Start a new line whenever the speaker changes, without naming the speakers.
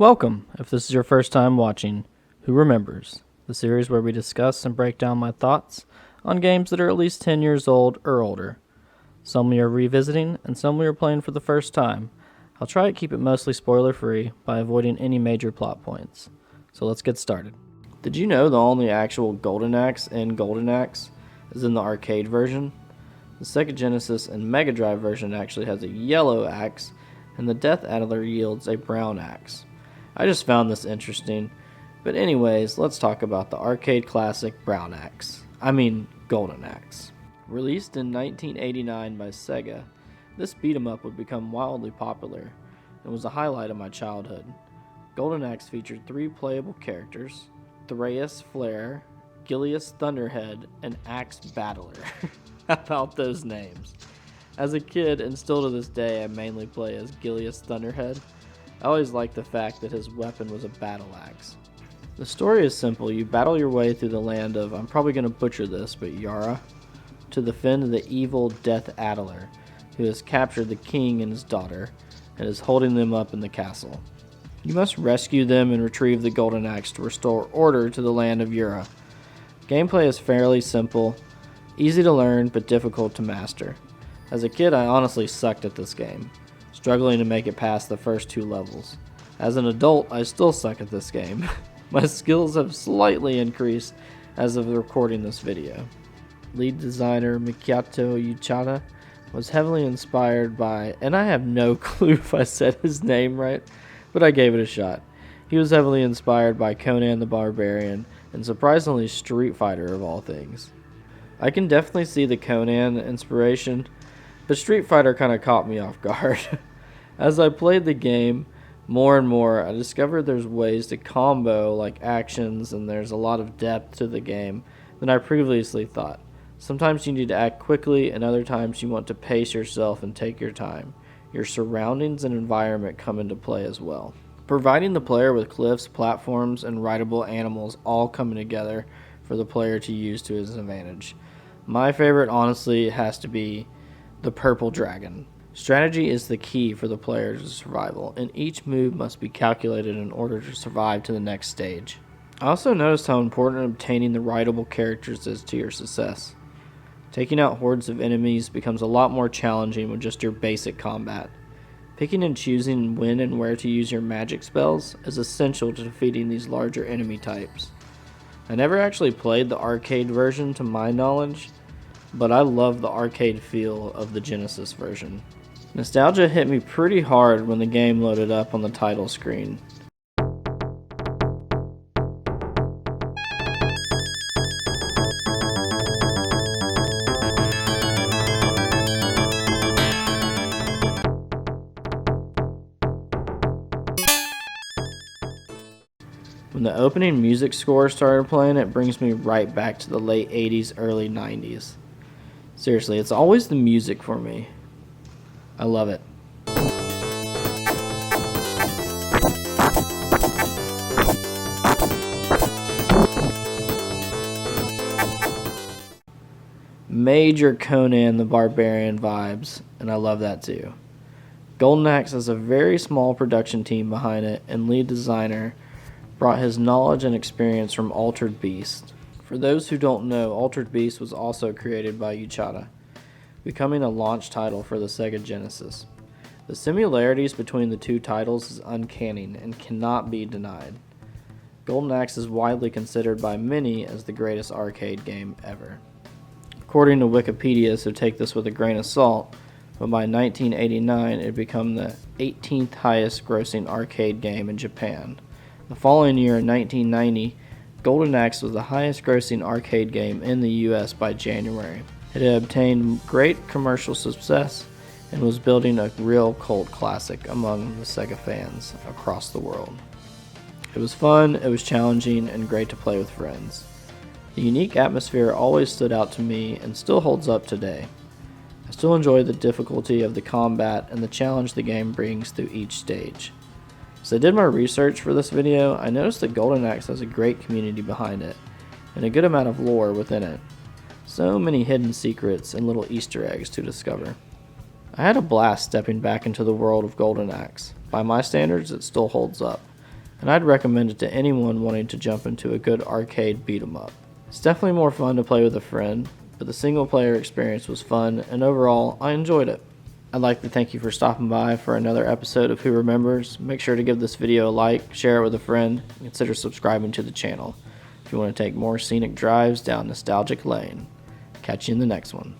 Welcome, if this is your first time watching Who Remembers, the series where we discuss and break down my thoughts on games that are at least 10 years old or older. Some we are revisiting, and some we are playing for the first time. I'll try to keep it mostly spoiler-free by avoiding any major plot points. So let's get started. Did you know the only actual Golden Axe in Golden Axe is in the arcade version? The Sega Genesis and Mega Drive version actually has a yellow axe, and the Death Adder yields a brown axe. I just found this interesting. But anyways, let's talk about the arcade classic Golden Axe. Released in 1989 by Sega, this beat-em-up would become wildly popular and was a highlight of my childhood. Golden Axe featured 3 playable characters: Thraeus Flare, Gilius Thunderhead, and Axe Battler. How about those names? As a kid, and still to this day, I mainly play as Gilius Thunderhead. I always liked the fact that his weapon was a battle axe. The story is simple. You battle your way through the land of, I'm probably going to butcher this, but Yara, to defend the evil Death Adder, who has captured the king and his daughter, and is holding them up in the castle. You must rescue them and retrieve the Golden Axe to restore order to the land of Yara. Gameplay is fairly simple, easy to learn, but difficult to master. As a kid, I honestly sucked at this game, struggling to make it past the first 2 levels. As an adult, I still suck at this game. My skills have slightly increased as of recording this video. Lead designer Mikito Uchida was heavily inspired by, and I have no clue if I said his name right, but I gave it a shot. He was heavily inspired by Conan the Barbarian, and surprisingly Street Fighter of all things. I can definitely see the Conan inspiration, but Street Fighter kind of caught me off guard. As I played the game more and more, I discovered there's ways to combo like actions, and there's a lot of depth to the game than I previously thought. Sometimes you need to act quickly, and other times you want to pace yourself and take your time. Your surroundings and environment come into play as well. Providing the player with cliffs, platforms, and rideable animals all coming together for the player to use to his advantage. My favorite, honestly, has to be the purple dragon. Strategy is the key for the player's survival, and each move must be calculated in order to survive to the next stage. I also noticed how important obtaining the rideable characters is to your success. Taking out hordes of enemies becomes a lot more challenging with just your basic combat. Picking and choosing when and where to use your magic spells is essential to defeating these larger enemy types. I never actually played the arcade version to my knowledge, but I love the arcade feel of the Genesis version. Nostalgia hit me pretty hard when the game loaded up on the title screen. When the opening music score started playing, it brings me right back to the late 80s, early 90s. Seriously, it's always the music for me. I love it. Major Conan the Barbarian vibes, and I love that too. Golden Axe has a very small production team behind it, and lead designer brought his knowledge and experience from Altered Beast. For those who don't know, Altered Beast was also created by Uchida, becoming a launch title for the Sega Genesis. The similarities between the 2 titles is uncanny and cannot be denied. Golden Axe is widely considered by many as the greatest arcade game ever. According to Wikipedia, so take this with a grain of salt, but by 1989 it had become the 18th highest grossing arcade game in Japan. The following year, in 1990, Golden Axe was the highest grossing arcade game in the US by January. It had obtained great commercial success and was building a real cult classic among the Sega fans across the world. It was fun, it was challenging, and great to play with friends. The unique atmosphere always stood out to me and still holds up today. I still enjoy the difficulty of the combat and the challenge the game brings through each stage. As I did my research for this video, I noticed that Golden Axe has a great community behind it, and a good amount of lore within it. So many hidden secrets and little Easter eggs to discover. I had a blast stepping back into the world of Golden Axe. By my standards, it still holds up. and I'd recommend it to anyone wanting to jump into a good arcade beat 'em up. It's definitely more fun to play with a friend, but the single player experience was fun, and overall, I enjoyed it. I'd like to thank you for stopping by for another episode of Who Remembers. Make sure to give this video a like, share it with a friend, and consider subscribing to the channel if you want to take more scenic drives down nostalgic lane. Catch you in the next one.